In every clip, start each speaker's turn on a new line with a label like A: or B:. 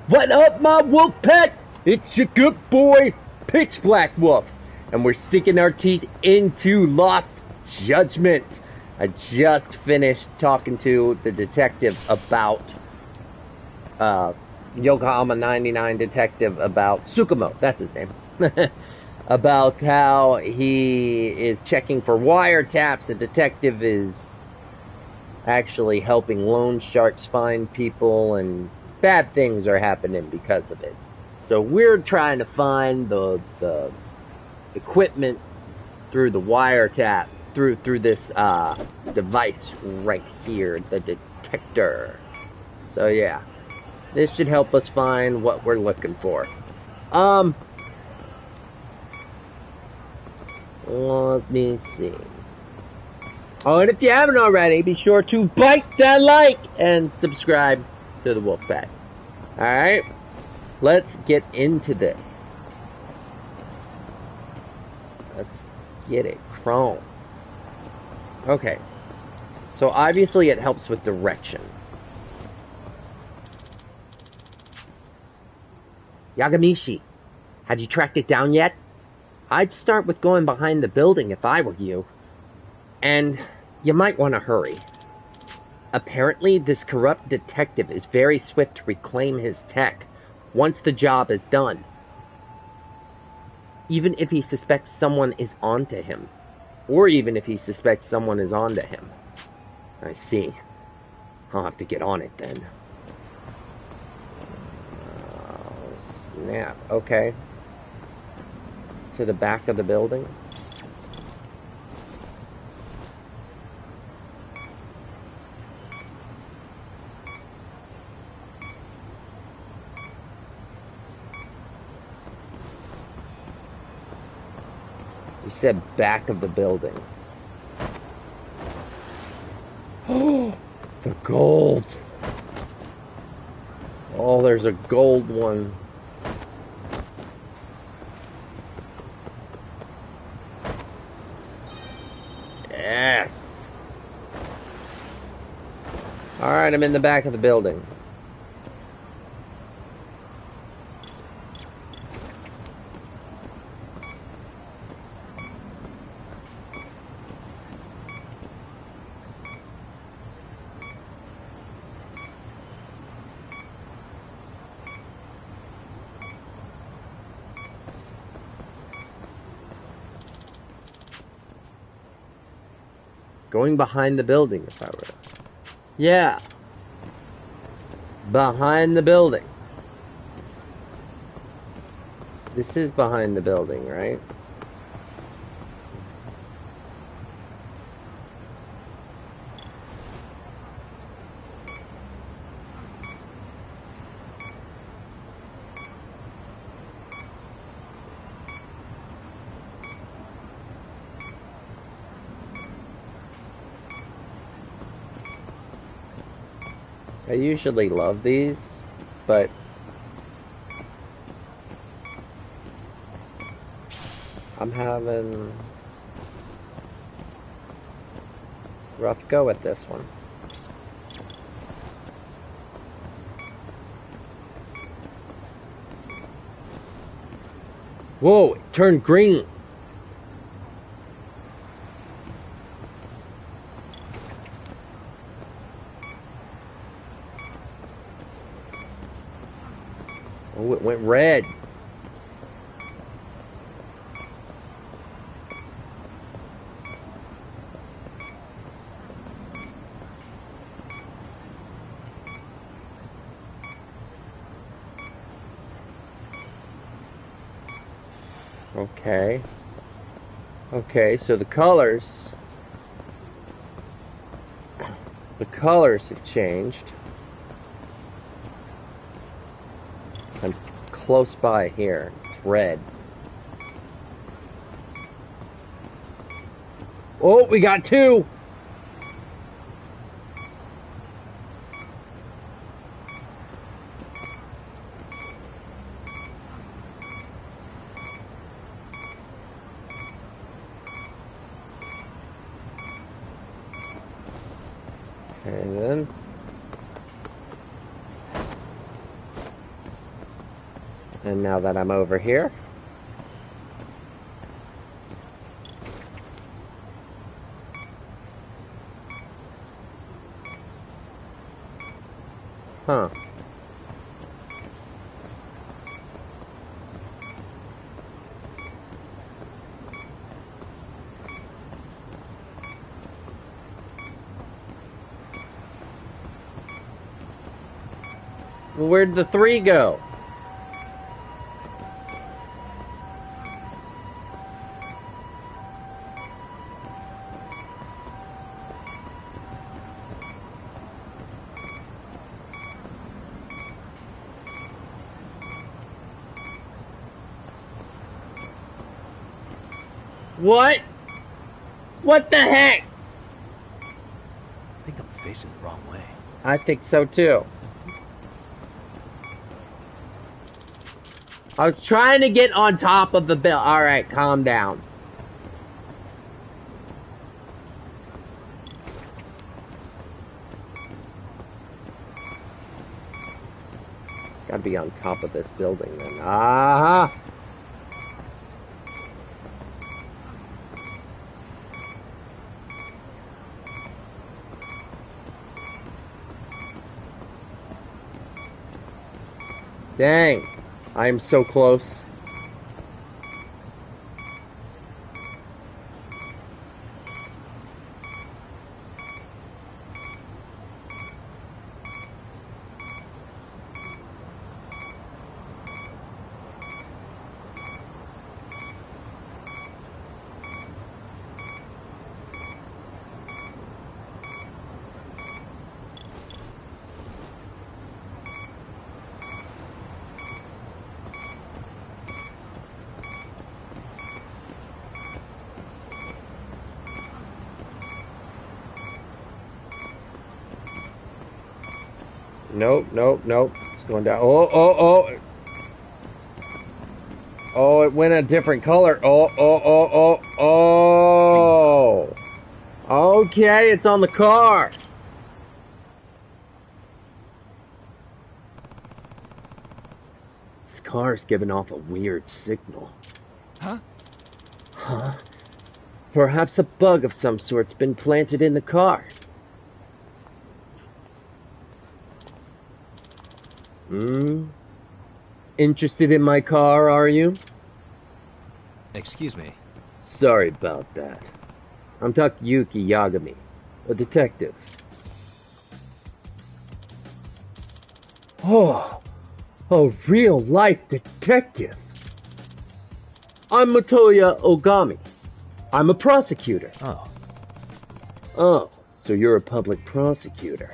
A: What up, my wolf pack? It's your good boy, PitchBlackWolf, and we're sinking our teeth into Lost Judgment. I just finished talking to the detective about, Yokohama 99 detective about Tsukumo, that's his name, about how he is checking for wiretaps. The detective is actually helping loan sharks find people, and bad things are happening because of it. So we're trying to find the equipment through the wiretap, through this device right here, the detector. So yeah, this should help us find what we're looking for. Let me see. Oh, and if you haven't already, be sure to bite that like and subscribe to the Wolfpack. Alright, let's get into this. Let's get it. Chrome. Okay, so obviously it helps with direction. Yagamishi, have you tracked it down yet? I'd start with going behind the building if I were you. And you might want to hurry. Apparently, this corrupt detective is very swift to reclaim his tech once the job is done. Even if he suspects someone is onto him. Or even if he suspects someone is onto him. I see. I'll have to get on it then. Oh, snap. Okay. To the back of the building. You said back of the building. Oh, the gold. Oh, there's a gold one. Yes. Alright, I'm in the back of the building. Going behind the building, if I were to... Yeah. Behind the building. This is behind the building, right? I usually love these, but I'm having a rough go at this one. Whoa, it turned green. Oh, it went red. Okay. Okay, so the colors have changed. I'm close by here. It's red. Oh, we got two! And then And now that I'm over here, huh. Well, where'd the 3 go? What? What the heck?
B: I think I'm facing the wrong way.
A: I think so too. I was trying to get on top of the bill. Alright, calm down. Gotta be on top of this building then. Ah! Dang, I am so close. Nope, nope, nope. It's going down. Oh, oh, oh. Oh, it went a different color. Oh, oh, oh, oh, oh. Okay, it's on the car. This car's giving off a weird signal.
B: Huh?
A: Huh? Perhaps a bug of some sort's been planted in the car. Interested in my car, are you?
B: Excuse me.
A: Sorry about that. I'm Takayuki Yagami, a detective. Oh, a real-life detective. I'm Matoya Ogami. I'm a prosecutor.
B: Oh.
A: Oh, so you're a public prosecutor.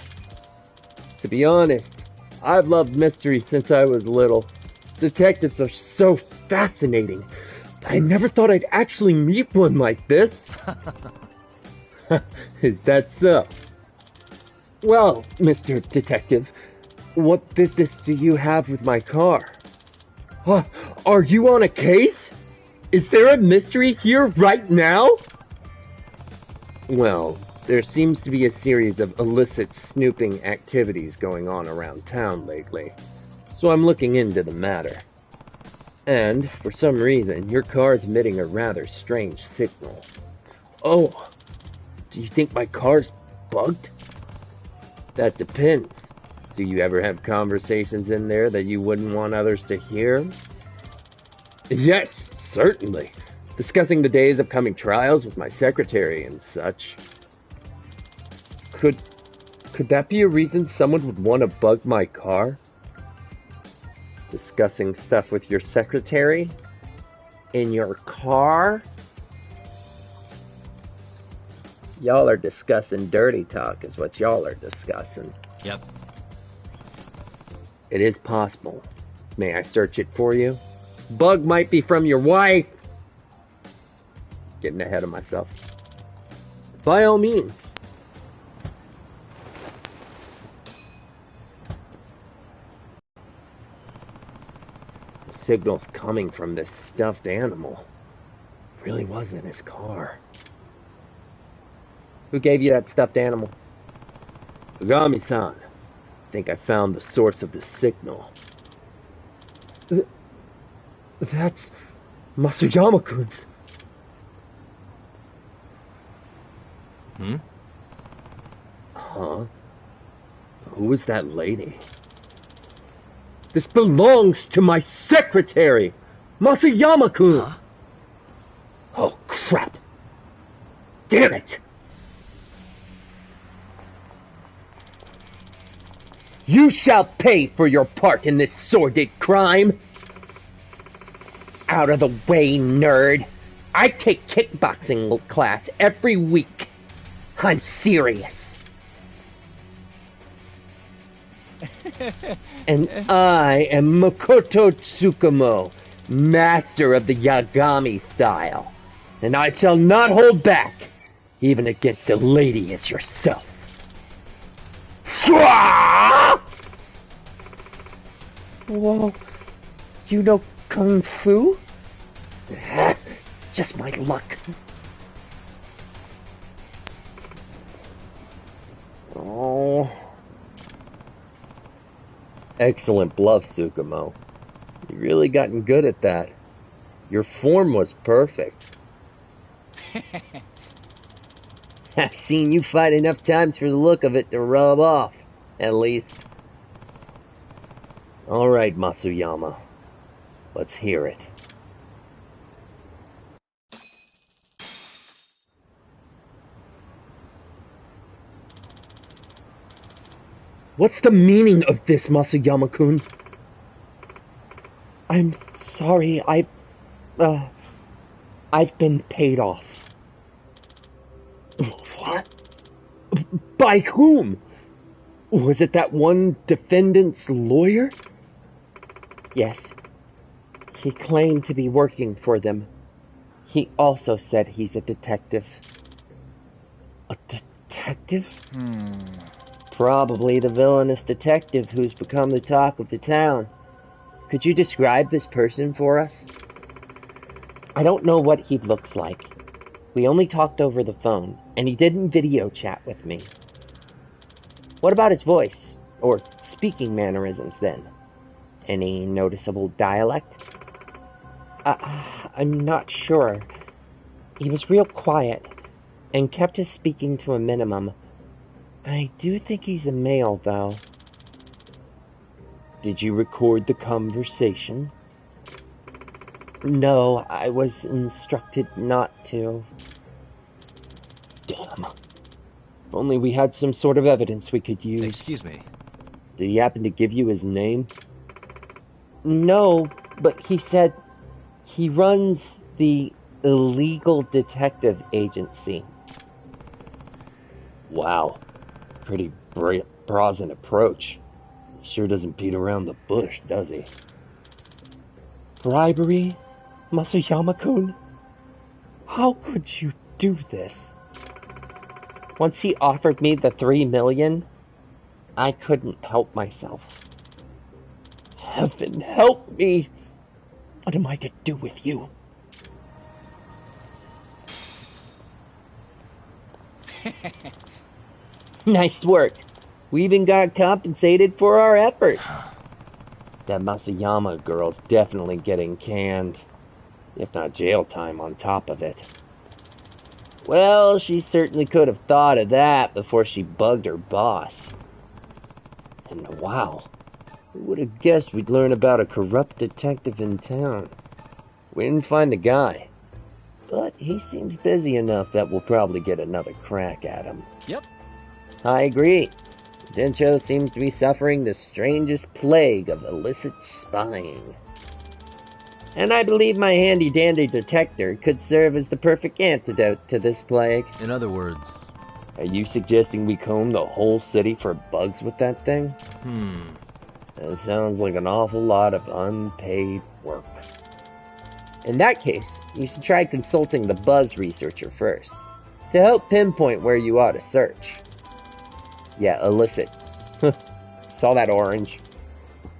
A: To be honest, I've loved mystery since I was little. Detectives are so fascinating. I never thought I'd actually meet one like this. Is that so? Well, Mr. Detective, what business do you have with my car? Are you on a case? Is there a mystery here right now? Well, there seems to be a series of illicit snooping activities going on around town lately, so I'm looking into the matter. And, for some reason, your car is emitting a rather strange signal. Oh, do you think my car's bugged? That depends. Do you ever have conversations in there that you wouldn't want others to hear? Yes, certainly. Discussing the day's upcoming trials with my secretary and such. Could that be a reason someone would want to bug my car? Discussing stuff with your secretary? In your car? Y'all are discussing dirty talk is what y'all are discussing.
B: Yep.
A: It is possible. May I search it for you? Bug might be from your wife. Getting ahead of myself. By all means. The signal's coming from this stuffed animal. It really was in his car. Who gave you that stuffed animal? Ogami-san. I think I found the source of the signal. That's Masuyama-kun's.
B: Hmm?
A: Huh? Who is that lady? This belongs to my secretary, Masuyama-kun!
B: Huh?
A: Oh, crap! Damn it! You shall pay for your part in this sordid crime! Out of the way, nerd! I take kickboxing class every week. I'm serious. And I am Makoto Tsukumo, master of the Yagami style. And I shall not hold back, even against a lady as yourself. Whoa, you know Kung Fu? Just my luck. Oh. Excellent bluff, Tsukumo. You really gotten good at that. Your form was perfect. I've seen you fight enough times for the look of it to rub off, at least. Alright, Masuyama. Let's hear it. What's the meaning of this, Masuyama-kun? I'm sorry, I've been paid off. What? By whom? Was it that one defendant's lawyer? Yes. He claimed to be working for them. He also said he's a detective. A detective? Probably the villainous detective who's become the talk of the town. Could you describe this person for us? I don't know what he looks like. We only talked over the phone, and he didn't video chat with me. What about his voice? Or speaking mannerisms, then? Any noticeable dialect? I'm not sure. He was real quiet, and kept his speaking to a minimum. I do think he's a male, though. Did you record the conversation? No, I was instructed not to. Damn. If only we had some sort of evidence we could use.
B: Excuse me.
A: Did he happen to give you his name? No, but he said he runs the illegal detective agency. Wow. Pretty brazen approach. Sure doesn't beat around the bush, does he? Bribery? Masuyama-kun? How could you do this? Once he offered me the $3 million, I couldn't help myself. Heaven help me! What am I to do with you? Nice work. We even got compensated for our effort. That Masuyama girl's definitely getting canned. If not jail time on top of it. Well, she certainly could have thought of that before she bugged her boss. And wow, who would have guessed we'd learn about a corrupt detective in town? We didn't find the guy. But he seems busy enough that we'll probably get another crack at him.
B: Yep.
A: I agree. Dencho seems to be suffering the strangest plague of illicit spying. And I believe my handy-dandy detector could serve as the perfect antidote to this plague.
B: In other words...
A: Are you suggesting we comb the whole city for bugs with that thing? That sounds like an awful lot of unpaid work. In that case, you should try consulting the buzz researcher first, to help pinpoint where you ought to search. Yeah, illicit. Saw that orange.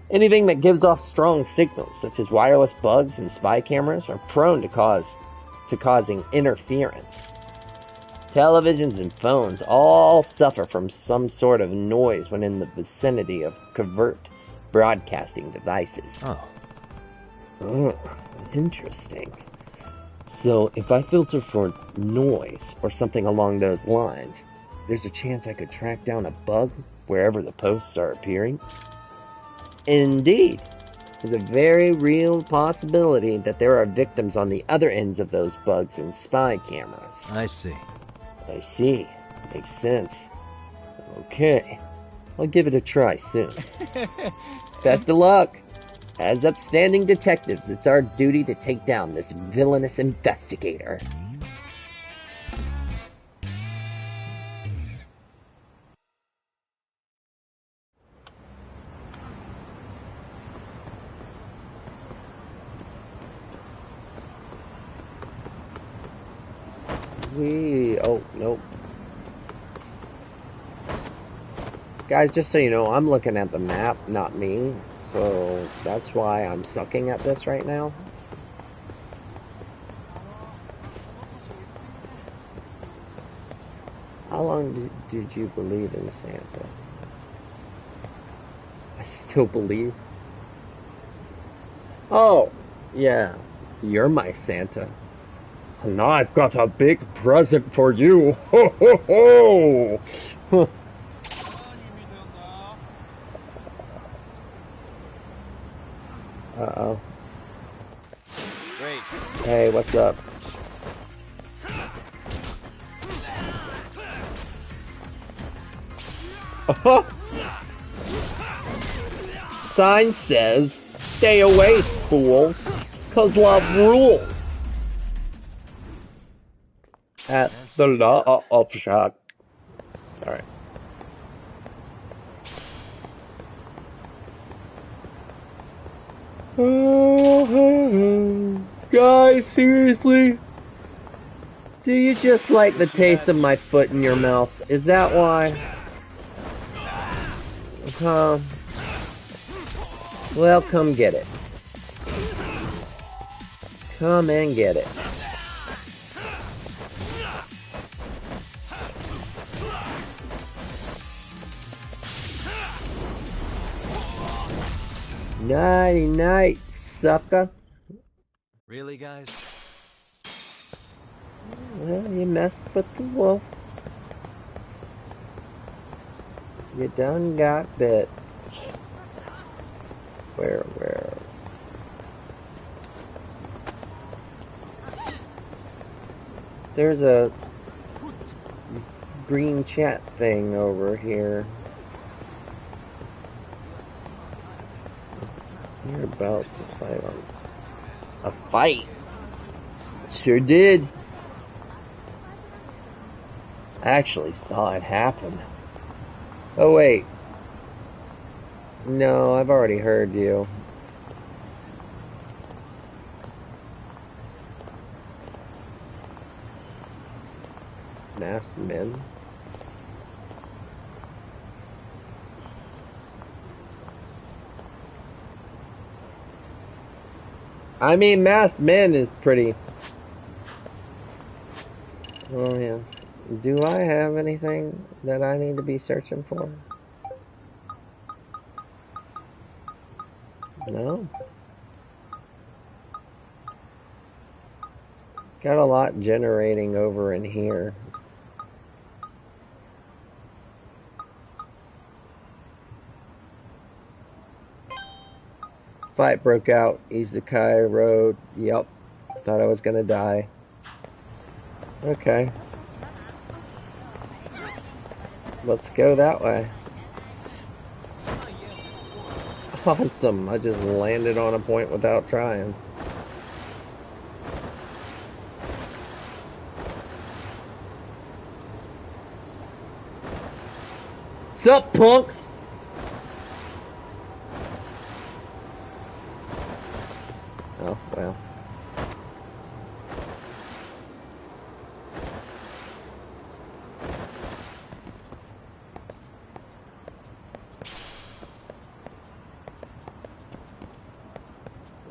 A: Anything that gives off strong signals, such as wireless bugs and spy cameras, are prone to causing interference. Televisions and phones all suffer from some sort of noise when in the vicinity of covert broadcasting devices. Interesting. So, if I filter for noise or something along those lines, there's a chance I could track down a bug wherever the posts are appearing? Indeed. There's a very real possibility that there are victims on the other ends of those bugs in spy cameras.
B: I see.
A: I see. Makes sense. Okay. I'll give it a try soon. Best of luck. As upstanding detectives, it's our duty to take down this villainous investigator. Oh, nope. Guys, just so you know, I'm looking at the map, not me. So that's why I'm sucking at this right now. How long did you believe in Santa? I still believe. Oh, yeah. You're my Santa. And I've got a big present for you. Ho, ho, ho! Uh-oh.
B: Great.
A: Hey, what's up? Sign says, stay away, fools, 'cause love rules. At the law of shock. Alright. Guys, seriously? Do you just like the taste of my foot in your mouth? Is that why? Well, come get it. Come and get it. Nighty night, sucker.
B: Really, guys?
A: Well, you messed with the wolf. You done got bit. Where? There's a green chat thing over here. You're about to fight on a fight. Sure did. I actually saw it happen. Oh wait. No, I've already heard you. Masked men. I mean, masked men is pretty. Oh yes. Do I have anything that I need to be searching for? No. Got a lot generating over in here. Fight broke out. Izakai Road. Yep. Thought I was gonna die. Okay. Let's go that way. Awesome. I just landed on a point without trying. Sup, punks? Oh, well.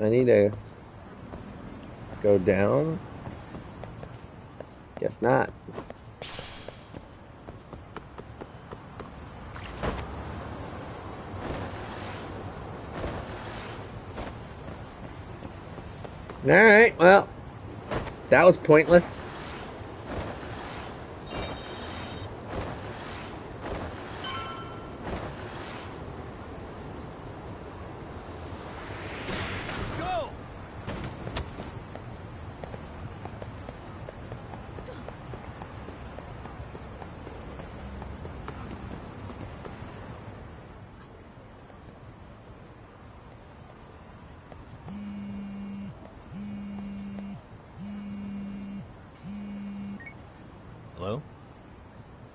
A: I need to go down? Guess not. Alright, well, that was pointless.
B: Hello?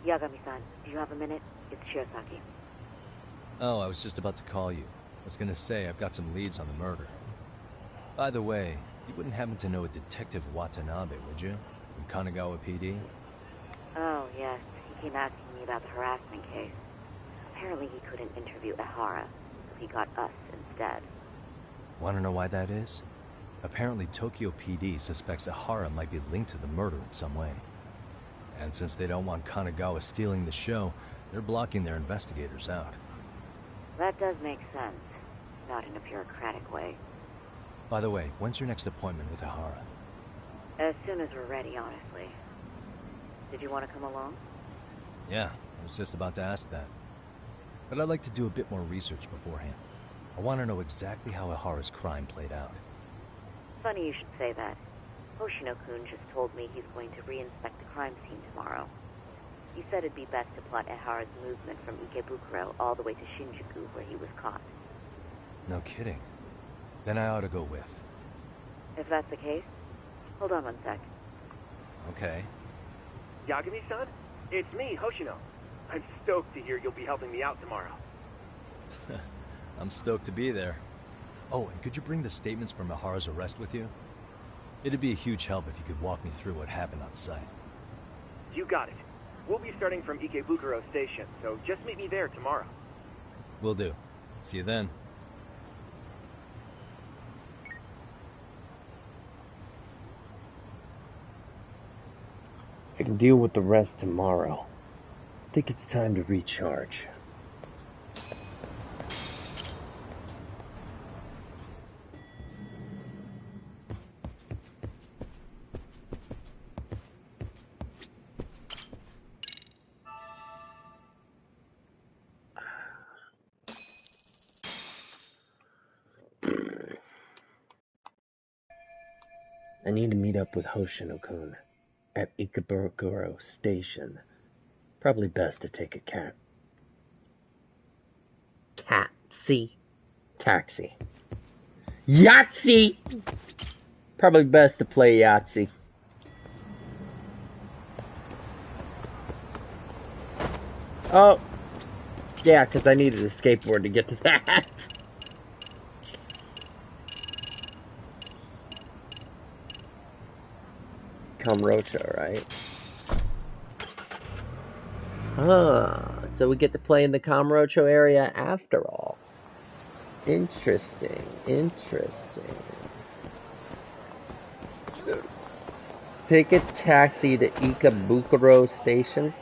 C: Yagami-san, do you have a minute? It's Shirosaki.
B: Oh, I was just about to call you. I was gonna say I've got some leads on the murder. By the way, you wouldn't happen to know a Detective Watanabe, would you? From Kanagawa PD?
C: Oh, yes. He came asking me about the harassment case. Apparently he couldn't interview Ehara, so he got us instead.
B: Want to know why that is? Apparently Tokyo PD suspects Ehara might be linked to the murder in some way. And since they don't want Kanagawa stealing the show, they're blocking their investigators out.
C: That does make sense. Not in a bureaucratic way.
B: By the way, when's your next appointment with Ehara?
C: As soon as we're ready, honestly. Did you want to come along?
B: Yeah, I was just about to ask that. But I'd like to do a bit more research beforehand. I want to know exactly how Ehara's crime played out.
C: Funny you should say that. Hoshino-kun just told me he's going to re-inspect the crime scene tomorrow. He said it'd be best to plot Ehara's movement from Ikebukuro all the way to Shinjuku, where he was caught.
B: No kidding. Then I ought to go with.
C: If that's the case, hold on one sec.
B: Okay.
D: Yagami-san? It's me, Hoshino. I'm stoked to hear you'll be helping me out tomorrow.
B: I'm stoked to be there. Oh, and could you bring the statements from Ehara's arrest with you? It'd be a huge help if you could walk me through what happened on site.
D: You got it. We'll be starting from Ikebukuro Station, so just meet me there tomorrow.
B: Will do. See you then.
A: I can deal with the rest tomorrow. I think it's time to recharge. I need to meet up with Hoshino-kun at Ikebukuro Station. Probably best to take a taxi. Yahtzee! Probably best to play Yahtzee. Oh, yeah, because I needed a skateboard to get to that. Kamurocho, right? So we get to play in the Kamurocho area after all. Interesting. Take a taxi to Ikebukuro Station.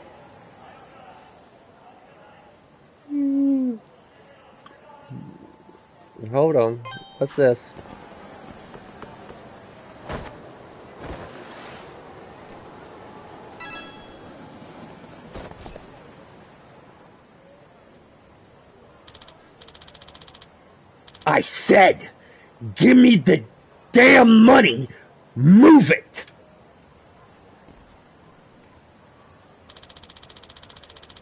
A: Hold on. What's this? I said, give me the damn money. Move it.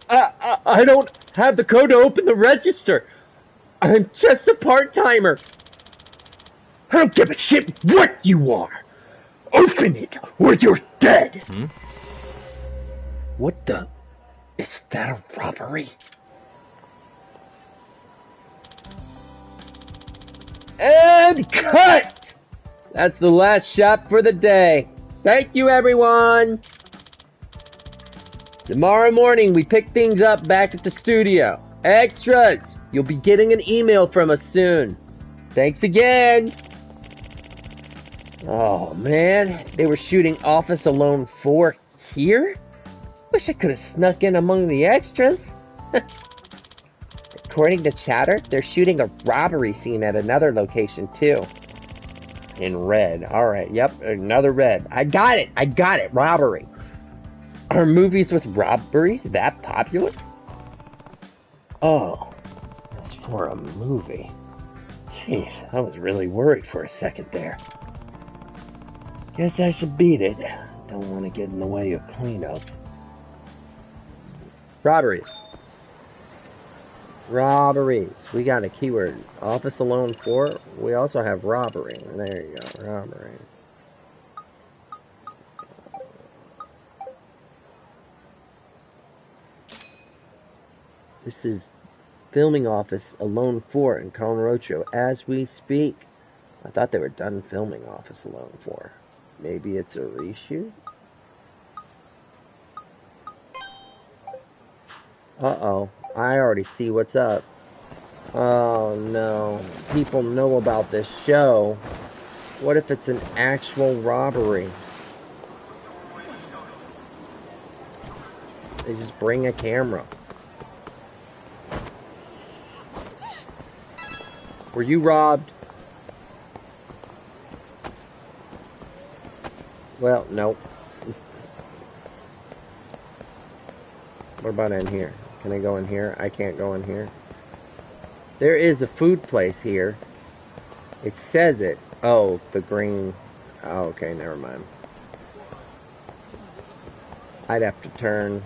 A: I don't have the code to open the register. I'm just a part-timer. I don't give a shit what you are. Open it or you're dead. What the? Is that a robbery? And cut! That's the last shot for the day. Thank you, everyone. Tomorrow morning, we pick things up back at the studio. Extras! You'll be getting an email from us soon. Thanks again. Oh, man. They were shooting Office Alone 4 here? Wish I could have snuck in among the extras. According to chatter, they're shooting a robbery scene at another location, too. in red. Alright, yep, another red. I got it, robbery. Are movies with robberies that popular? Oh, that's for a movie. Jeez, I was really worried for a second there. Guess I should beat it. Don't want to get in the way of cleanup. Robberies. Robberies. We got a keyword. Office Alone 4. We also have robbery. There you go. Robbery. This is filming office Alone 4 in Kamurocho as we speak. I thought they were done filming Office Alone 4. Maybe it's a reshoot? Uh-oh. I already see what's up. Oh no. People know about this show. What if it's an actual robbery? They just bring a camera. Were you robbed? Well, nope. What about in here? Can I go in here? I can't go in here. There is a food place here. It says it. Oh, the green. Oh, okay, never mind. I'd have to turn.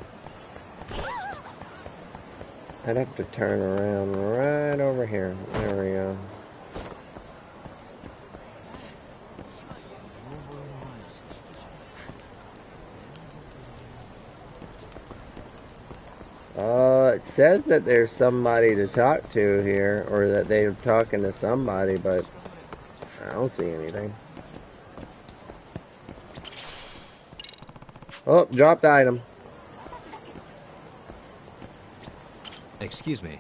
A: I'd have to turn around right over here. There we go. It says that there's somebody to talk to here, or that they're talking to somebody, but I don't see anything. Oh, dropped item.
B: Excuse me.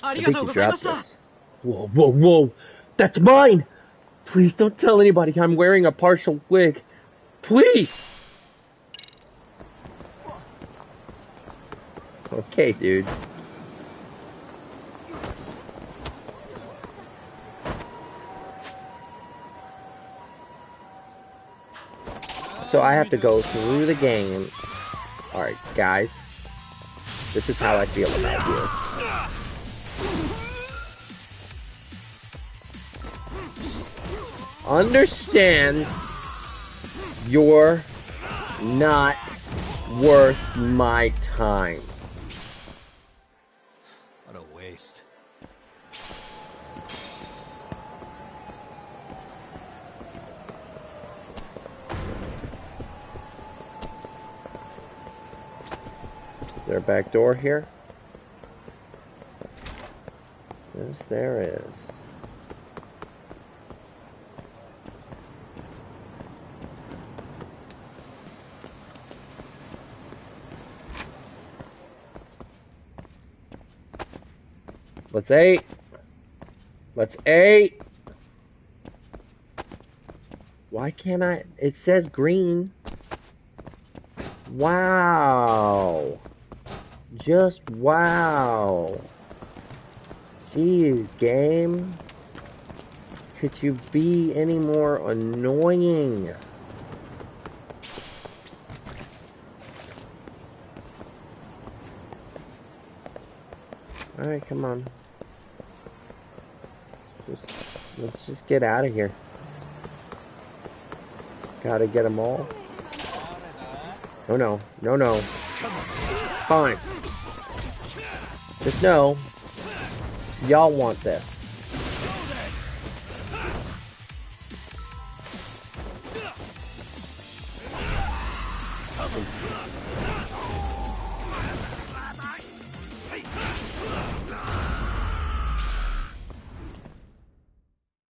A: I think you dropped this. Whoa, whoa, whoa! That's mine! Please don't tell anybody I'm wearing a partial wig. Please! Okay, dude. So I have to go through the game. Alright, guys. This is how I feel about you. Understand you're not worth my time.
B: What a waste.
A: Is there a back door here? Yes, there is. Let's eat. Let's eat. Why can't I? It says green. Wow. Just wow. Jeez, game. Could you be any more annoying? Alright, come on. Let's just get out of here. Gotta get them all. Oh no, no, no. Fine. Just know, y'all want this.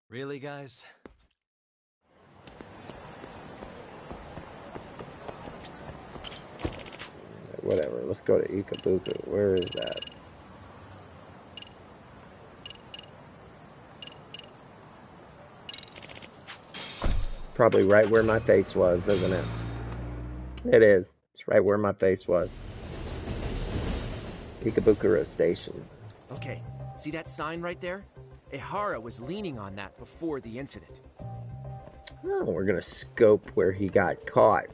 B: Really, guys?
A: Whatever, let's go to Ikabuku. Where is that? Probably right where my face was, isn't it? It is. It's right where my face was. Ikebukuro Station.
E: Okay, see that sign right there? Ehara was leaning on that before the incident.
A: Oh, we're gonna scope where he got caught.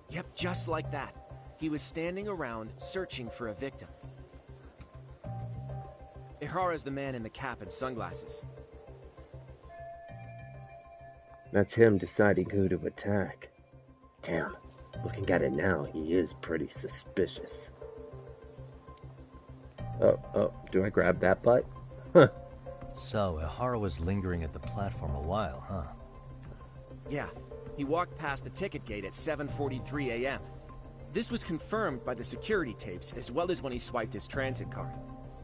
E: Yep, just like that. He was standing around searching for a victim. Ihara's the man in the cap and sunglasses.
A: That's him deciding who to attack. Damn, looking at it now, he is pretty suspicious. Oh, do I grab that butt? Huh.
B: So, Ihara was lingering at the platform a while, huh?
E: Yeah, he walked past the ticket gate at 7:43 a.m. This was confirmed by the security tapes as well as when he swiped his transit card.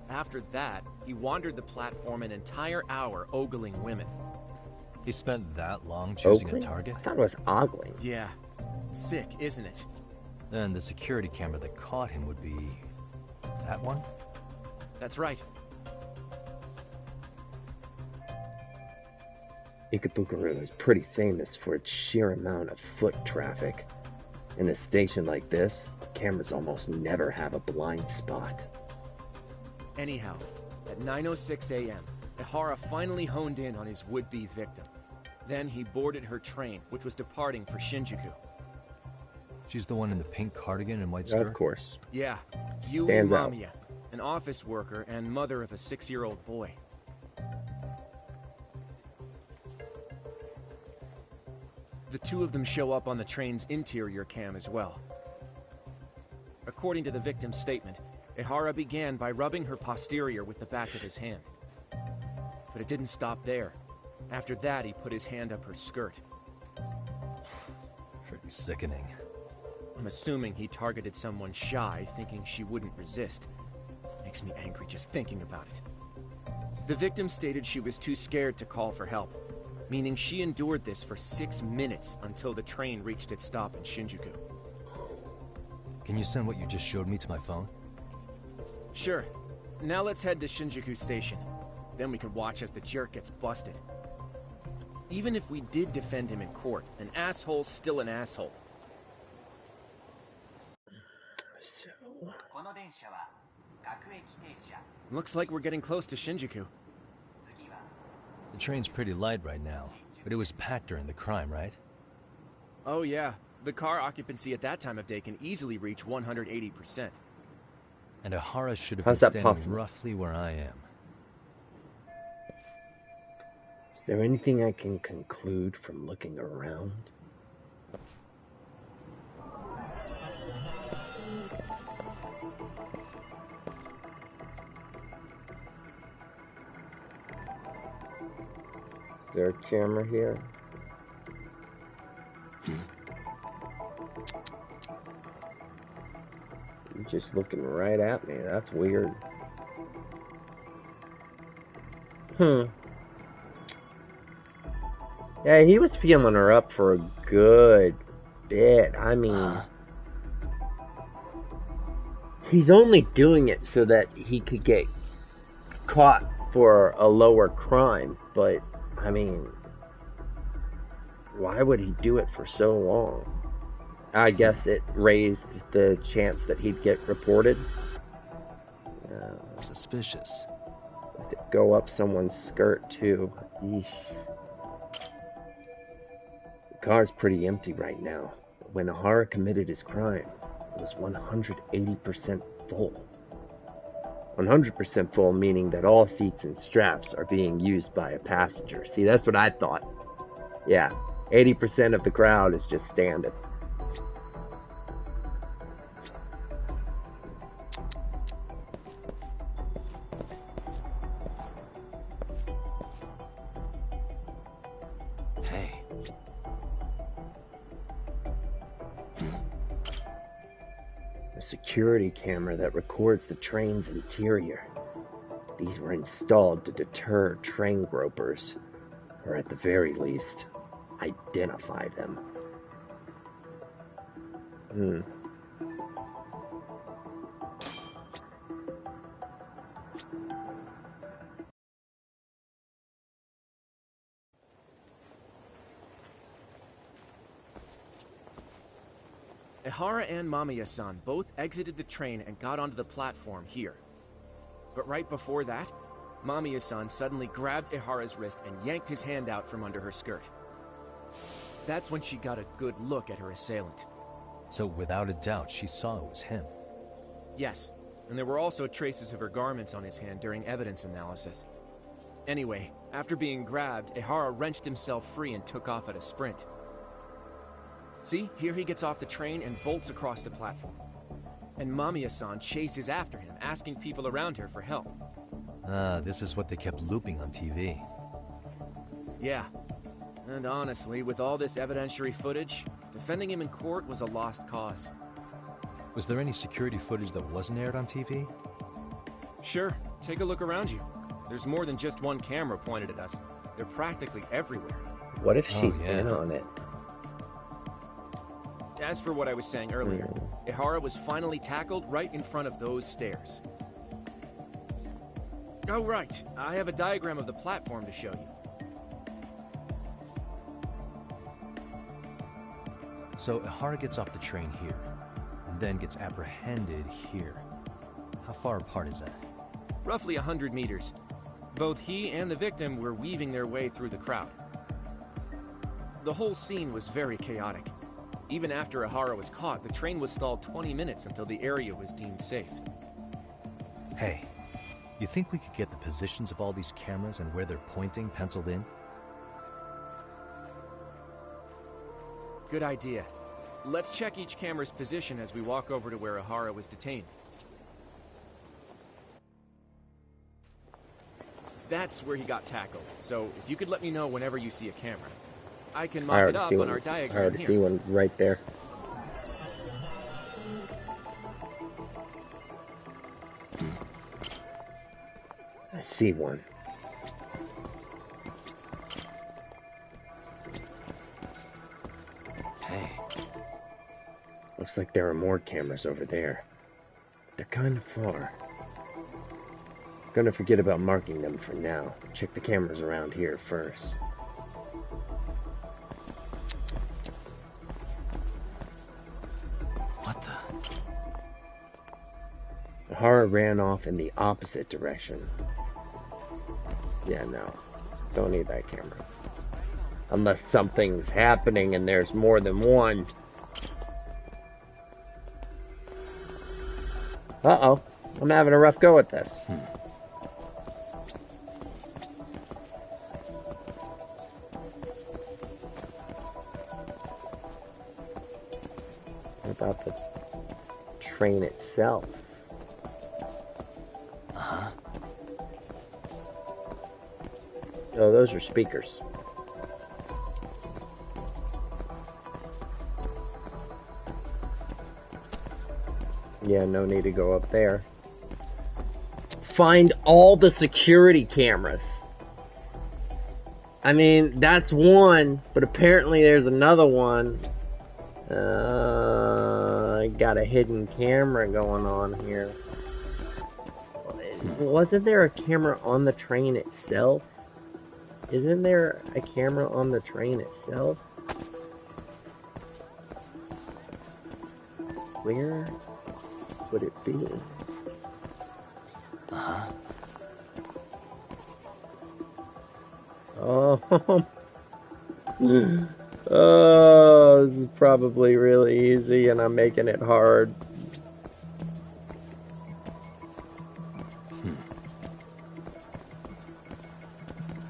E: After that, he wandered the platform an entire hour ogling women.
B: He spent that long choosing
A: Ogling?
B: a target?
A: I thought it was ogling.
E: Yeah, sick, isn't it?
B: Then the security camera that caught him would be... that one?
E: That's right.
A: Ikebukuro is pretty famous for its sheer amount of foot traffic. In a station like this, cameras almost never have a blind spot.
E: Anyhow, at 9:06 a.m., Ihara finally honed in on his would-be victim. Then he boarded her train, which was departing for Shinjuku.
B: She's the one in the pink cardigan and white skirt?
A: Of course.
E: Yeah, Yui
A: Stands out.
E: Mamiya, an office worker and mother of a 6-year-old boy. The two of them show up on the train's interior cam as well. According to the victim's statement, Ihara began by rubbing her posterior with the back of his hand. But it didn't stop there. After that, he put his hand up her skirt.
B: Pretty sickening.
E: I'm assuming he targeted someone shy, thinking she wouldn't resist. Makes me angry just thinking about it. The victim stated she was too scared to call for help, meaning she endured this for 6 minutes until the train reached its stop in Shinjuku.
B: Can you send what you just showed me to my phone?
E: Sure. Now let's head to Shinjuku Station. Then we can watch as the jerk gets busted. Even if we did defend him in court, an asshole's still an asshole. Looks like we're getting close to Shinjuku.
B: The train's pretty light right now, but it was packed during the crime, right?
E: Oh yeah, the car occupancy at that time of day can easily reach 180%.
B: And Ihara should have
A: How's
B: been
A: that
B: standing
A: possible?
B: roughly where I am.
A: Is there anything I can conclude from looking around? Is there a camera here? You're just looking right at me. That's weird. Yeah, he was feeling her up for a good bit. I mean, he's only doing it so that he could get caught for a lower crime, but I mean, why would he do it for so long? I guess it raised the chance that he'd get reported.
B: Suspicious.
A: Go up someone's skirt too. Yeesh. The car's pretty empty right now. When Ihara committed his crime, it was 180% full. 100% full meaning that all seats and straps are being used by a passenger. See, that's what I thought. Yeah, 80% of the crowd is just standing.
B: Hey.
A: A security camera that records the train's interior. These were installed to deter train gropers, or at the very least, identify them.
E: Ihara and Mamiya-san both exited the train and got onto the platform here. But right before that, Mamiya-san suddenly grabbed Ihara's wrist and yanked his hand out from under her skirt. That's when she got a good look at her assailant.
B: So without a doubt, she saw it was him.
E: Yes, and there were also traces of her garments on his hand during evidence analysis. Anyway, after being grabbed, Ehara wrenched himself free and took off at a sprint. See, here he gets off the train and bolts across the platform. And Mamiya-san chases after him, asking people around her for help.
B: Ah, this is what they kept looping on TV.
E: Yeah. And honestly, with all this evidentiary footage, defending him in court was a lost cause.
B: Was there any security footage that wasn't aired on TV?
E: Sure, take a look around you. There's more than just one camera pointed at us. They're practically everywhere.
A: What if she's in on it?
E: As for what I was saying earlier, Ehara was finally tackled right in front of those stairs. Oh, right. I have a diagram of the platform to show you.
B: So Ehara gets off the train here, and then gets apprehended here. How far apart is that?
E: Roughly 100 meters. Both he and the victim were weaving their way through the crowd. The whole scene was very chaotic. Even after Ehara was caught, the train was stalled 20 minutes until the area was deemed safe.
B: Hey, you think we could get the positions of all these cameras and where they're pointing penciled in?
E: Good idea. Let's check each camera's position as we walk over to where Ehara was detained. That's where he got tackled, so if you could let me know whenever you see a camera. I can mark it up on our diagram.
A: I already see one right there. I see one.
B: Hey.
A: Looks like there are more cameras over there. They're kind of far. Gonna forget about marking them for now. Check the cameras around here first.
B: What the?
A: Ehara ran off in the opposite direction. Yeah, no. Don't need that camera. Unless something's happening and there's more than one. Uh-oh. I'm having a rough go at this. What about the train itself?
B: Uh-huh.
A: Oh, those are speakers. Yeah, no need to go up there. Find all the security cameras. I mean, that's one, but apparently there's another one. I got a hidden camera going on here. Wasn't there a camera on the train itself? Isn't there a camera on the train itself? Where would it be?
B: Uh-huh.
A: Oh. Oh, this is probably really easy and I'm making it hard.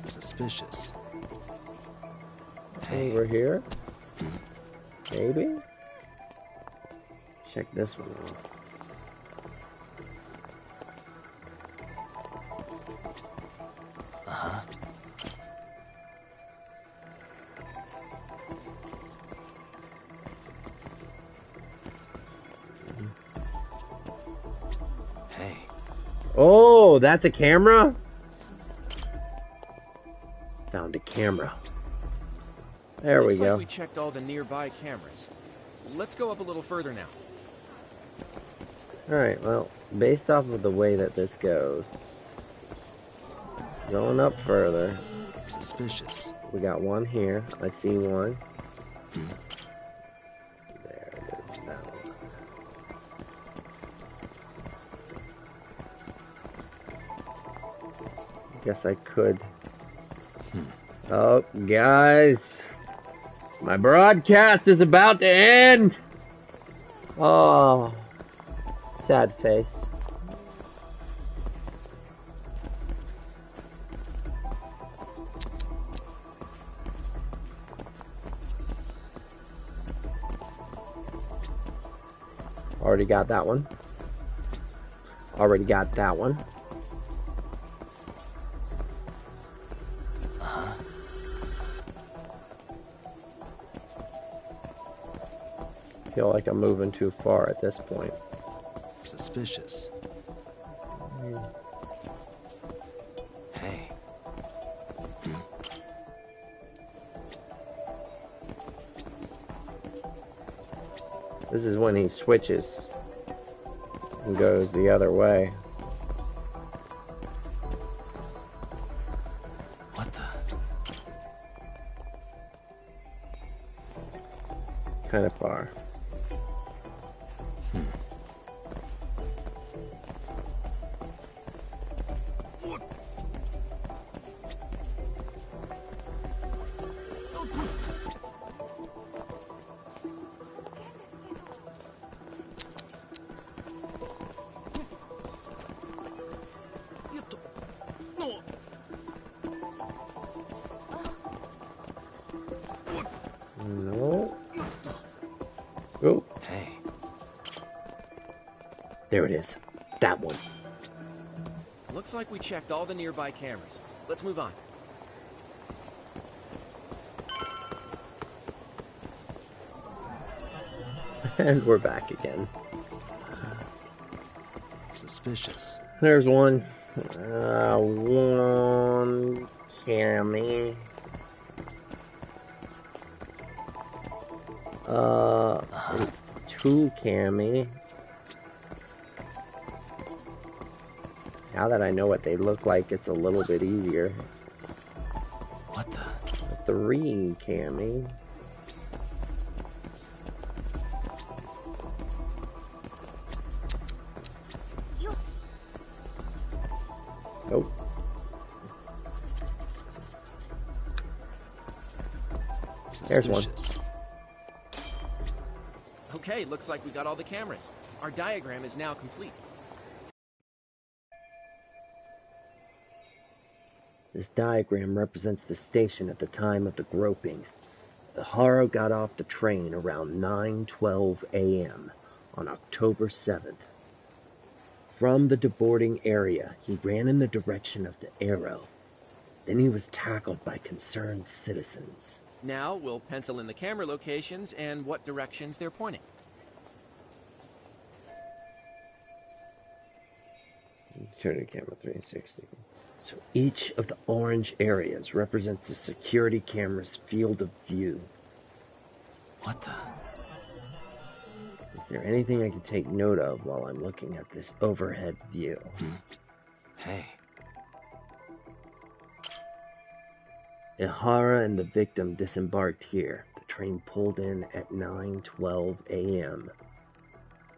B: Suspicious.
A: Over here? Maybe? Check this one out.
B: Uh-huh. Hey.
A: Oh, that's a camera? Found a camera. There we
E: Looks
A: go.
E: like we checked all the nearby cameras. Let's go up a little further now.
A: Alright, well, based off of the way that this goes, going up further,
B: Suspicious.
A: we got one here. I see one. There it is. That one. Guess I could. Oh, guys. My broadcast is about to end! Oh, sad face. Already got that one. Already got that one. Feel like I'm moving too far at this point.
B: Suspicious. Hey.
A: This is when he switches and goes the other way.
B: What the?
A: Kind of far. No. Oh.
B: Hey.
A: There it is. That one.
E: Looks like we checked all the nearby cameras. Let's move on.
A: And we're back again.
B: Suspicious.
A: There's one. One Cammy. Two Cammy. Now that I know what they look like, it's a little bit easier.
B: What the?
A: Three Cammy. Nope. There's one.
E: Okay, looks like we got all the cameras. Our diagram is now complete.
A: This diagram represents the station at the time of the groping. The Haro got off the train around 9:12 a.m. on October 7th. From the deboarding area, he ran in the direction of the arrow. Then he was tackled by concerned citizens.
E: Now we'll pencil in the camera locations and what directions they're pointing.
A: Turn the camera 360. So each of the orange areas represents the security camera's field of view.
B: What the?
A: Is there anything I can take note of while I'm looking at this overhead view?
B: Hey.
A: Ihara and the victim disembarked here. The train pulled in at 9:12 a.m.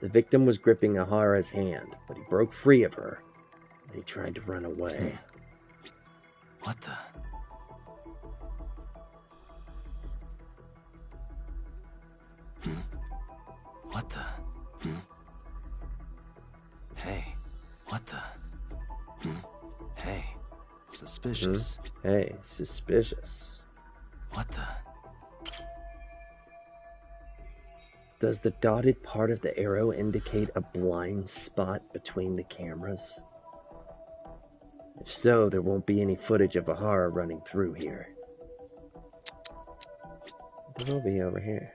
A: The victim was gripping Ihara's hand, but he broke free of her. He tried to run away.
B: What the? What the? Hey. What the? Hey. Suspicious.
A: Hey, suspicious.
B: What the?
A: Does the dotted part of the arrow indicate a blind spot between the cameras? If so, there won't be any footage of Ihara running through here. There will be over here.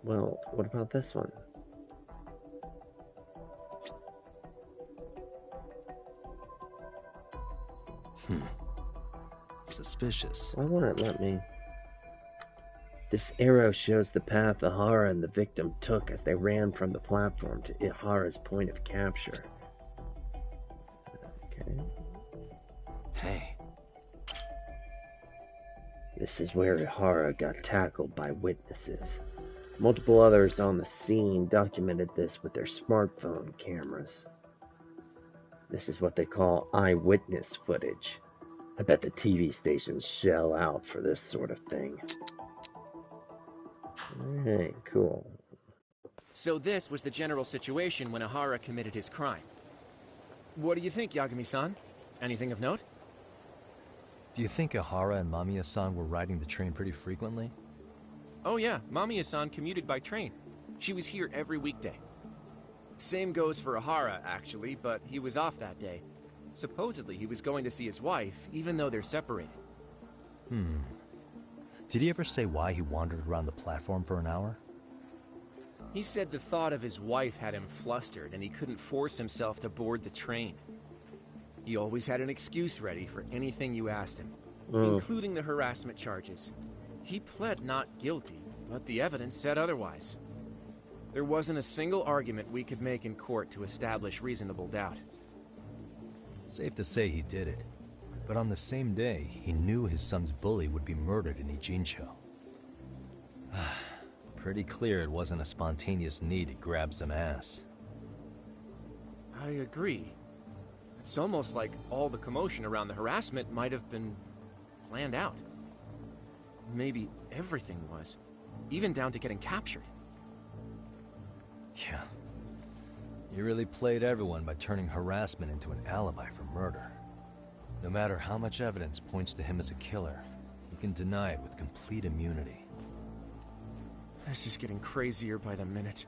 A: Well, what about this one?
B: Suspicious.
A: Why won't it let me? This arrow shows the path Ihara and the victim took as they ran from the platform to Ihara's point of capture. Okay.
B: Hey.
A: This is where Ihara got tackled by witnesses. Multiple others on the scene documented this with their smartphone cameras. This is what they call eyewitness footage. I bet the TV stations shell out for this sort of thing. Alright, cool.
E: So this was the general situation when Ihara committed his crime. What do you think, Yagami-san? Anything of note?
B: Do you think Ihara and Mamiya-san were riding the train pretty frequently?
E: Oh yeah, Mamiya-san commuted by train. She was here every weekday. Same goes for Ihara, actually, but he was off that day. Supposedly, he was going to see his wife, even though they're separated.
B: Did he ever say why he wandered around the platform for an hour?
E: He said the thought of his wife had him flustered, and he couldn't force himself to board the train. He always had an excuse ready for anything you asked him, including the harassment charges. He pled not guilty, but the evidence said otherwise. There wasn't a single argument we could make in court to establish reasonable doubt.
B: Safe to say he did it. But on the same day, he knew his son's bully would be murdered in Ijincho. Pretty clear it wasn't a spontaneous need to grab some ass.
E: I agree. It's almost like all the commotion around the harassment might have been planned out. Maybe everything was, even down to getting captured.
B: Yeah. He really played everyone by turning harassment into an alibi for murder. No matter how much evidence points to him as a killer, he can deny it with complete immunity.
E: This is getting crazier by the minute.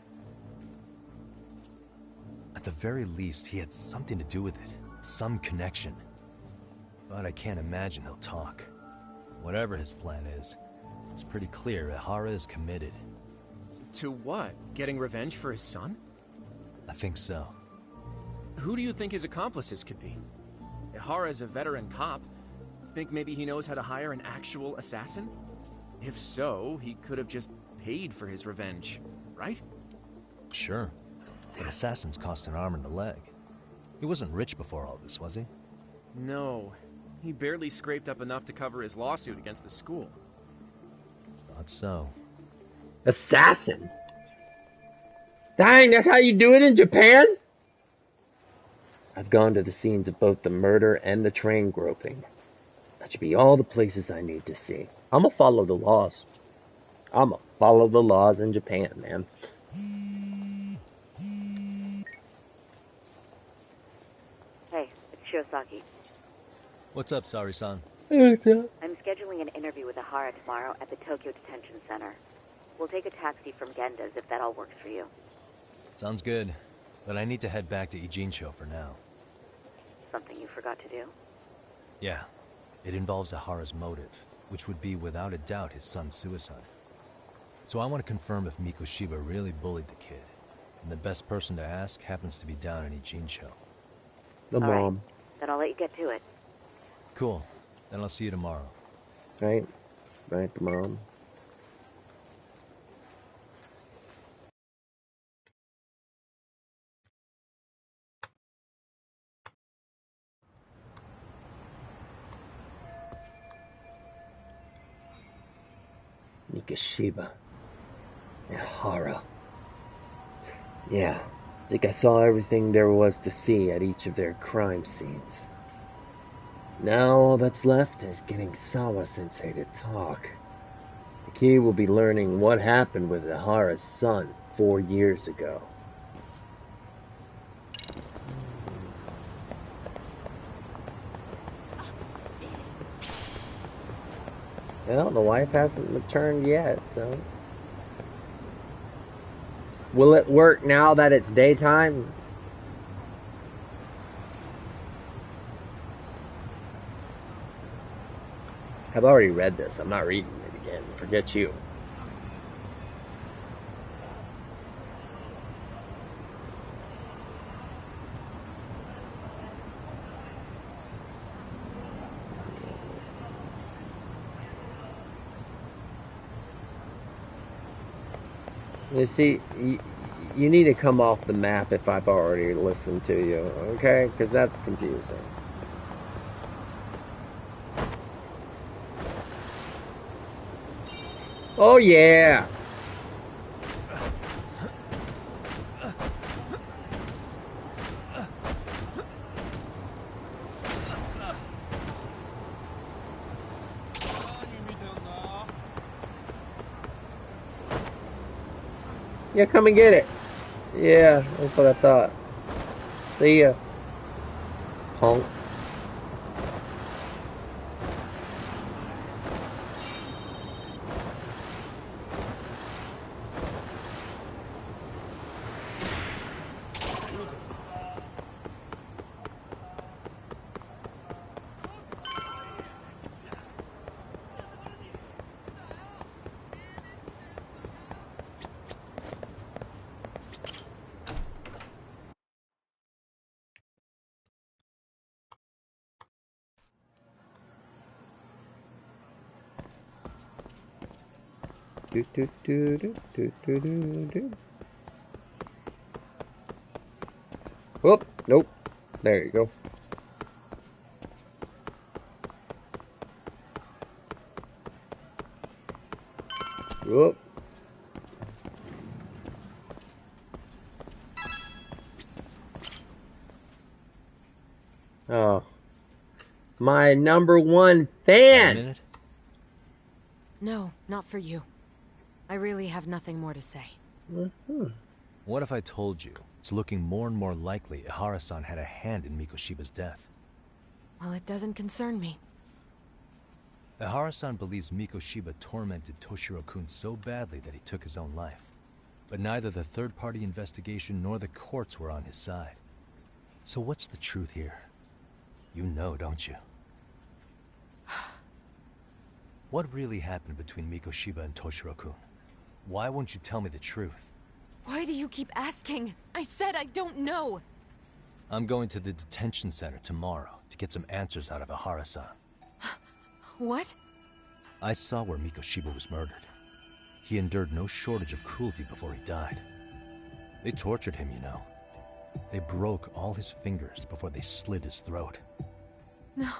B: At the very least, he had something to do with it. Some connection. But I can't imagine he'll talk. Whatever his plan is, it's pretty clear Ihara is committed.
E: To what? Getting revenge for his son?
B: I think so.
E: Who do you think his accomplices could be? Ihara's a veteran cop. Think maybe he knows how to hire an actual assassin? If so, he could have just paid for his revenge, right?
B: Sure. But assassins cost an arm and a leg. He wasn't rich before all this, was he?
E: No. He barely scraped up enough to cover his lawsuit against the school.
B: Thought so.
A: Assassin? Dang, that's how you do it in Japan? I've gone to the scenes of both the murder and the train groping. That should be all the places I need to see. I'm gonna follow the laws. I'm gonna follow the laws in Japan, man.
C: Hey, it's Shirosaki.
B: What's up, Sari-san?
C: I'm scheduling an interview with Ihara tomorrow at the Tokyo Detention Center. We'll take a taxi from Genda's if that all works for you.
B: Sounds good. But I need to head back to Ijincho for now.
C: Something you forgot to do?
B: Yeah. It involves Ihara's motive, which would be without a doubt his son's suicide. So I want to confirm if Mikoshiba really bullied the kid. And the best person to ask happens to be down in Ijincho.
A: The mom.
C: Right. Then I'll let you get to it.
B: Cool. Then I'll see you tomorrow.
A: Right? Right, the mom. Mikoshiba. Ihara. Yeah, I think I saw everything there was to see at each of their crime scenes. Now all that's left is getting Sawa-sensei to talk. The key will be learning what happened with Ihara's son 4 years ago. Well, the wife hasn't returned yet, so... Will it work now that it's daytime? I've already read this. I'm not reading it again. Forget you. You see, you need to come off the map if I've already listened to you, okay? Because that's confusing. Oh yeah! Yeah, come and get it. Yeah, that's what I thought. See ya, punk. Do, do, do, do, do, do, do, do. Whoop, nope. There you go. Whoop. Oh. My #1 fan!
B: A minute?
F: No, not for you. I really have nothing more to say.
B: What if I told you it's looking more and more likely Ihara-san had a hand in Mikoshiba's death?
F: Well, it doesn't concern me.
B: Ihara-san believes Mikoshiba tormented Toshiro-kun so badly that he took his own life. But neither the third-party investigation nor the courts were on his side. So what's the truth here? You know, don't you? What really happened between Mikoshiba and Toshiro-kun? Why won't you tell me the truth?
F: Why do you keep asking? I said I don't know!
B: I'm going to the detention center tomorrow to get some answers out of Ihara-san.
F: What?
B: I saw where Mikoshiba was murdered. He endured no shortage of cruelty before he died. They tortured him, you know. They broke all his fingers before they slit his throat.
F: No.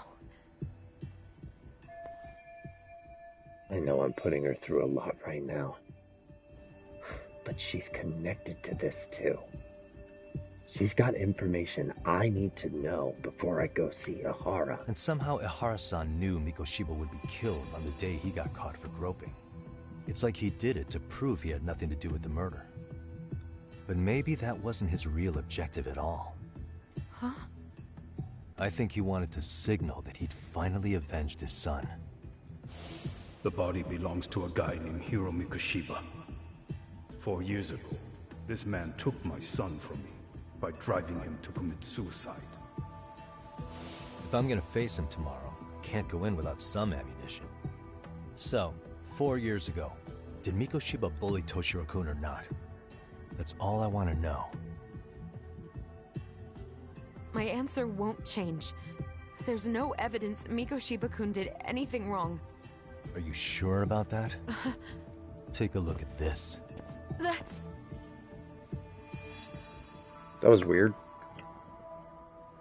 A: I know I'm putting her through a lot right now. But she's connected to this too. She's got information I need to know before I go see Ihara.
B: And somehow Ihara-san knew Mikoshiba would be killed on the day he got caught for groping. It's like he did it to prove he had nothing to do with the murder. But maybe that wasn't his real objective at all.
F: Huh?
B: I think he wanted to signal that he'd finally avenged his son.
G: The body belongs to a guy named Hiro Mikoshiba. 4 years ago, this man took my son from me by driving him to commit suicide.
B: If I'm gonna face him tomorrow, I can't go in without some ammunition. So, 4 years ago, did Mikoshiba bully Toshiro-kun or not? That's all I want to know.
F: My answer won't change. There's no evidence Mikoshiba-kun did anything wrong.
B: Are you sure about that? Take a look at this.
F: That's...
A: That was weird.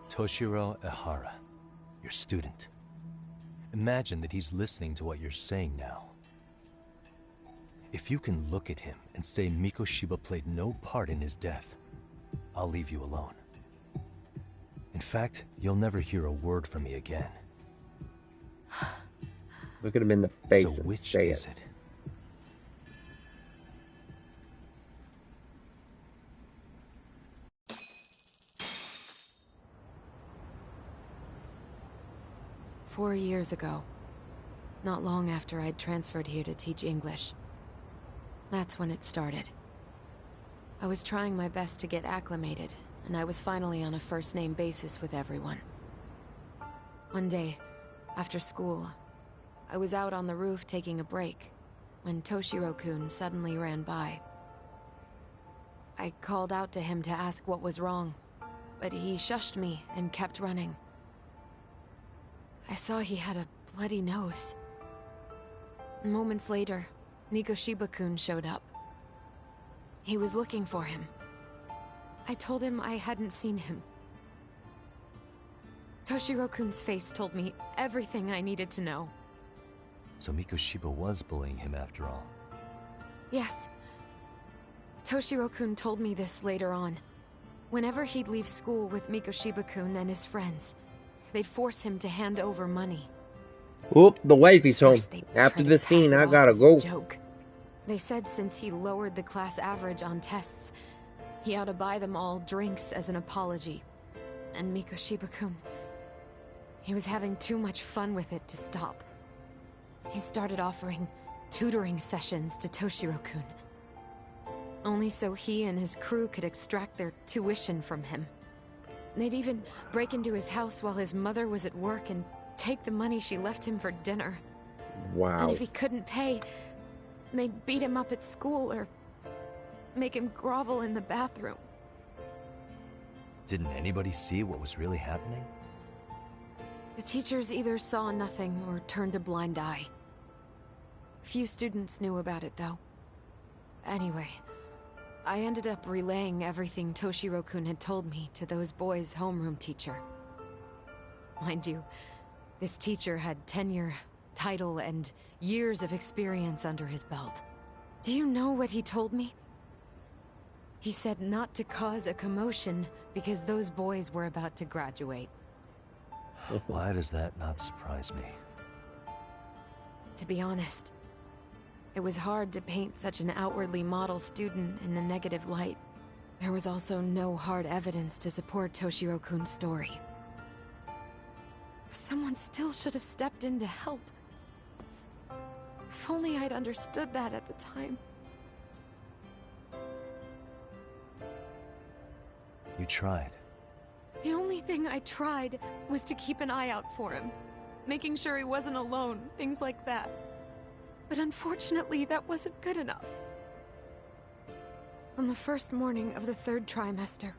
B: Toshiro Ihara, your student. Imagine that he's listening to what you're saying now. If you can look at him and say Mikoshiba played no part in his death, I'll leave you alone. In fact, you'll never hear a word from me again.
A: Look at him in the face
B: So
A: and
B: which
A: say
B: is
A: it.
B: it?
F: "4 years ago, not long after I'd transferred here to teach English. That's when it started. I was trying my best to get acclimated, and I was finally on a first-name basis with everyone. One day, after school, I was out on the roof taking a break, when Toshiro-kun suddenly ran by. I called out to him to ask what was wrong, but he shushed me and kept running. I saw he had a bloody nose. Moments later, Mikoshiba-kun showed up. He was looking for him. I told him I hadn't seen him. Toshiro-kun's face told me everything I needed to know.
B: So Mikoshiba was bullying him after all.
F: Yes. Toshiro-kun told me this later on. Whenever he'd leave school with Mikoshiba-kun and his friends, they'd force him to hand over money.
A: Oop, the wifey's home.
F: First, they
A: After
F: tried to
A: this
F: pass
A: scene,
F: it
A: I
F: off
A: gotta
F: as a
A: go.
F: joke. They said since he lowered the class average on tests, he ought to buy them all drinks as an apology. And Mikoshiba-kun, he was having too much fun with it to stop. He started offering tutoring sessions to Toshiro-kun. Only so he and his crew could extract their tuition from him. They'd even break into his house while his mother was at work and take the money she left him for dinner.
A: Wow.
F: And if he couldn't pay, they'd beat him up at school or make him grovel in the bathroom.
B: Didn't anybody see what was really happening?
F: The teachers either saw nothing or turned a blind eye. Few students knew about it, though. Anyway, I ended up relaying everything Toshiro-kun had told me to those boys' homeroom teacher. Mind you, this teacher had tenure, title, and years of experience under his belt. Do you know what he told me? He said not to cause a commotion because those boys were about to graduate.
B: Why does that not surprise me?
F: To be honest, it was hard to paint such an outwardly model student in a negative light. There was also no hard evidence to support Toshiro-kun's story. But someone still should have stepped in to help. If only I'd understood that at the time.
B: You tried.
F: The only thing I tried was to keep an eye out for him, making sure he wasn't alone, things like that. But unfortunately, that wasn't good enough. On the first morning of the 3rd trimester,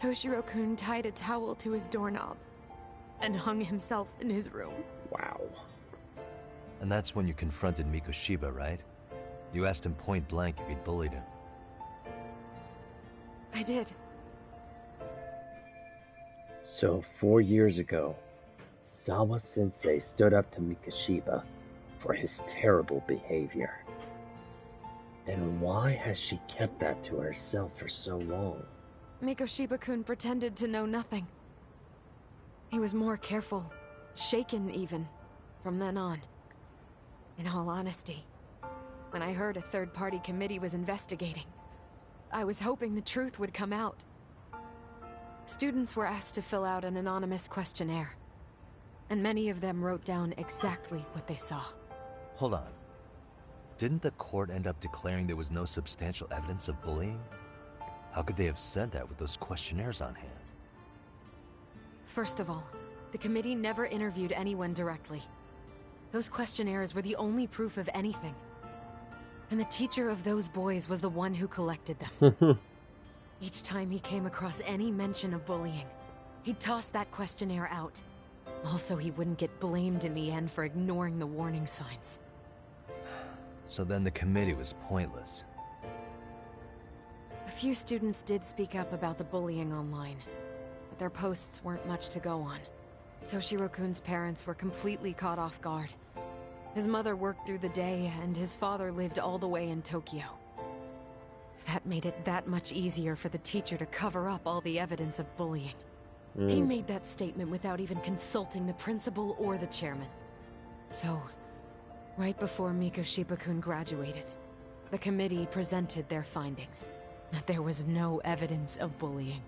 F: Toshiro-kun tied a towel to his doorknob and hung himself in his room.
A: Wow.
B: And that's when you confronted Mikoshiba, right? You asked him point blank if he'd bullied him.
F: I did.
A: So 4 years ago, Sawa-sensei stood up to Mikoshiba for his terrible behavior. Then why has she kept that to herself for so long?
F: Mikoshiba-kun pretended to know nothing. He was more careful, shaken even, from then on. In all honesty, when I heard a third-party committee was investigating, I was hoping the truth would come out. Students were asked to fill out an anonymous questionnaire, and many of them wrote down exactly what they saw.
B: Hold on. Didn't the court end up declaring there was no substantial evidence of bullying? How could they have said that with those questionnaires on hand?
F: First of all, the committee never interviewed anyone directly. Those questionnaires were the only proof of anything. And the teacher of those boys was the one who collected them. Each time he came across any mention of bullying, he'd toss that questionnaire out. Also, he wouldn't get blamed in the end for ignoring the warning signs.
B: So then the committee was pointless.
F: A few students did speak up about the bullying online, but their posts weren't much to go on. Toshiro-kun's parents were completely caught off guard. His mother worked through the day, and his father lived all the way in Tokyo. That made it that much easier for the teacher to cover up all the evidence of bullying. He made that statement without even consulting the principal or the chairman. So, right before Mikoshiba-kun graduated, the committee presented their findings, that there was no evidence of bullying.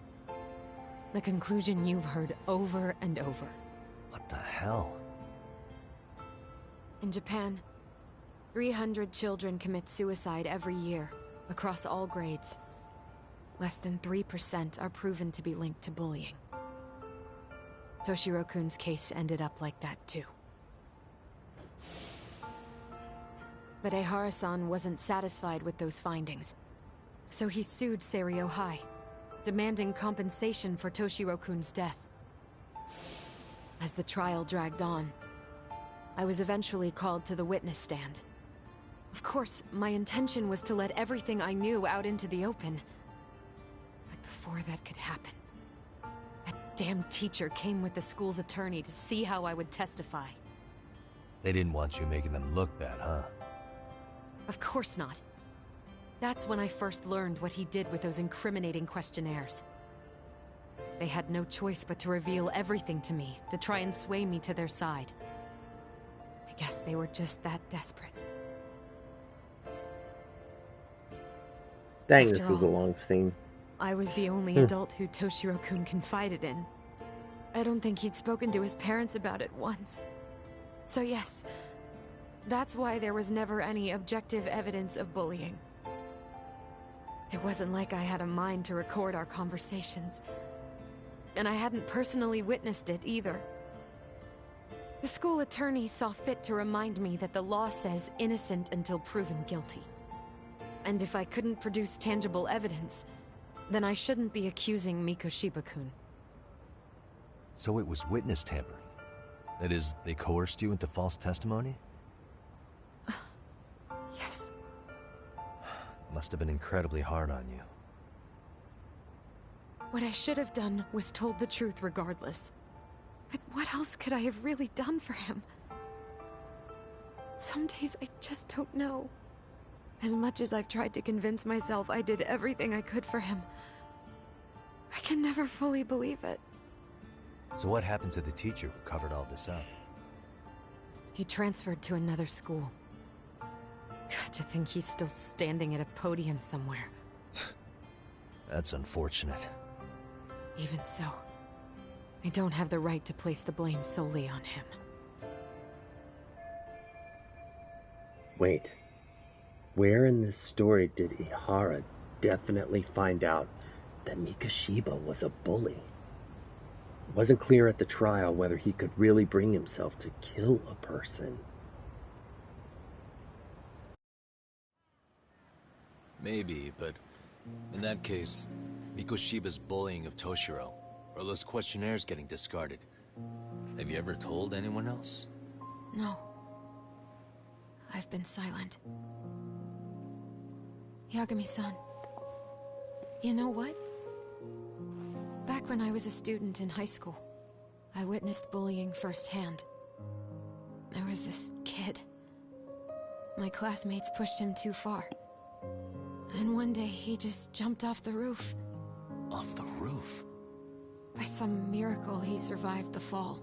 F: The conclusion you've heard over and over.
B: What the hell?
F: In Japan, 300 children commit suicide every year, across all grades. Less than 3% are proven to be linked to bullying. Toshiro-kun's case ended up like that too. But Ehara-san wasn't satisfied with those findings, so he sued Seiryo High, demanding compensation for Toshiro-kun's death. As the trial dragged on, I was eventually called to the witness stand. Of course, my intention was to let everything I knew out into the open. But before that could happen, that damn teacher came with the school's attorney to see how I would testify.
B: They didn't want you making them look bad, huh?
F: Of course not. That's when I first learned what he did with those incriminating questionnaires. They had no choice but to reveal everything to me, to try and sway me to their side. I guess they were just that desperate.
A: Dang,
F: After
A: this was a
F: all,
A: long scene.
F: I was the only adult who Toshiro-kun confided in. I don't think he'd spoken to his parents about it once. So yes, that's why there was never any objective evidence of bullying. It wasn't like I had a mind to record our conversations. And I hadn't personally witnessed it either. The school attorney saw fit to remind me that the law says innocent until proven guilty. And if I couldn't produce tangible evidence, then I shouldn't be accusing Mikoshiba-kun.
B: So it was witness tampering? That is, they coerced you into false testimony?
F: Yes.
B: Must have been incredibly hard on you.
F: What I should have done was told the truth regardless. But what else could I have really done for him? Some days I just don't know. As much as I've tried to convince myself I did everything I could for him, I can never fully believe it.
B: So what happened to the teacher who covered all this up?
F: He transferred to another school. God, to think he's still standing at a podium somewhere.
B: That's unfortunate.
F: Even so, I don't have the right to place the blame solely on him.
A: Wait. Where in this story did Ihara definitely find out that Mikoshiba was a bully? It wasn't clear at the trial whether he could really bring himself to kill a person.
B: Maybe, but in that case, Mikoshiba's bullying of Toshiro, or those questionnaires getting discarded. Have you ever told anyone else?
F: No. I've been silent. Yagami-san. You know what? Back when I was a student in high school, I witnessed bullying firsthand. There was this kid. My classmates pushed him too far. And one day he just jumped off the roof.
B: Off the roof?
F: By some miracle, he survived the fall.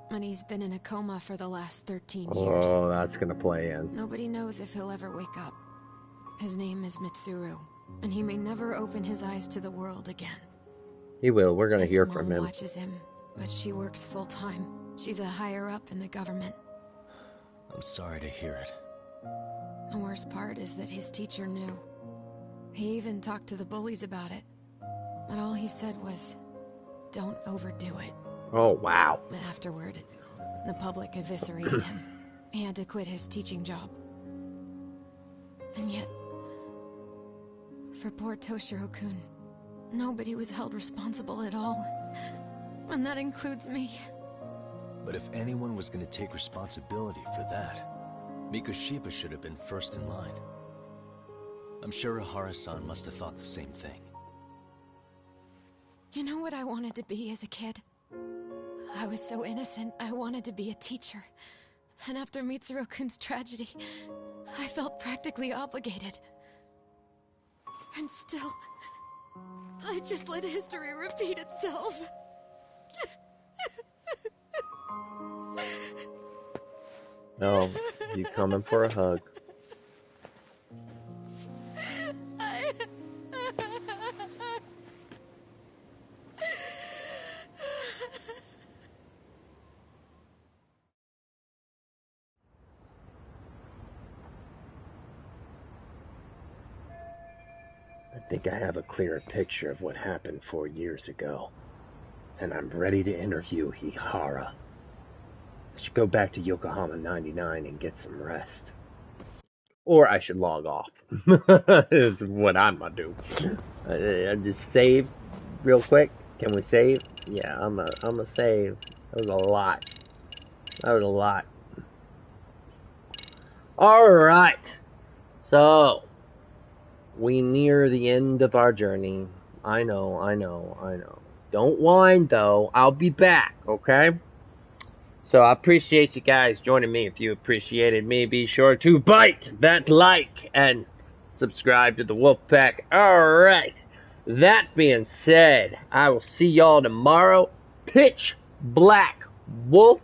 F: And he's been in a coma for the last 13 years.
A: Oh, that's gonna play in.
F: Nobody knows if he'll ever wake up. His name is Mitsuru, and he may never open his eyes to the world again.
A: He will. We're gonna
F: His
A: hear
F: mom
A: from him.
F: watches him, but she works full-time. She's a higher-up in the government.
B: I'm sorry to hear it.
F: The worst part is that his teacher knew. He even talked to the bullies about it. But all he said was, don't overdo it.
A: Oh, wow.
F: But afterward, the public eviscerated him. He had to quit his teaching job. And yet, for poor Toshiro-kun, nobody was held responsible at all. And that includes me.
B: But if anyone was going to take responsibility for that, Mikoshiba should have been first in line. I'm sure Ihara-san must have thought the same thing.
F: You know what I wanted to be as a kid? I was so innocent, I wanted to be a teacher. And after Mitsuru-kun's tragedy, I felt practically obligated. And still, I just let history repeat itself.
A: No, you coming for a hug. I think I have a clearer picture of what happened 4 years ago. And I'm ready to interview Ihara. I should go back to Yokohama 99 and get some rest. Or I should log off. Is what I'm gonna do. I just save real quick. Can we save? Yeah, I'm a save. That was a lot. That was a lot. Alright. So, we near the end of our journey. I know. Don't whine, though. I'll be back, okay? So I appreciate you guys joining me. If you appreciated me, be sure to bite that like and subscribe to the Wolfpack. Alright. That being said, I will see y'all tomorrow. Pitch Black Wolf.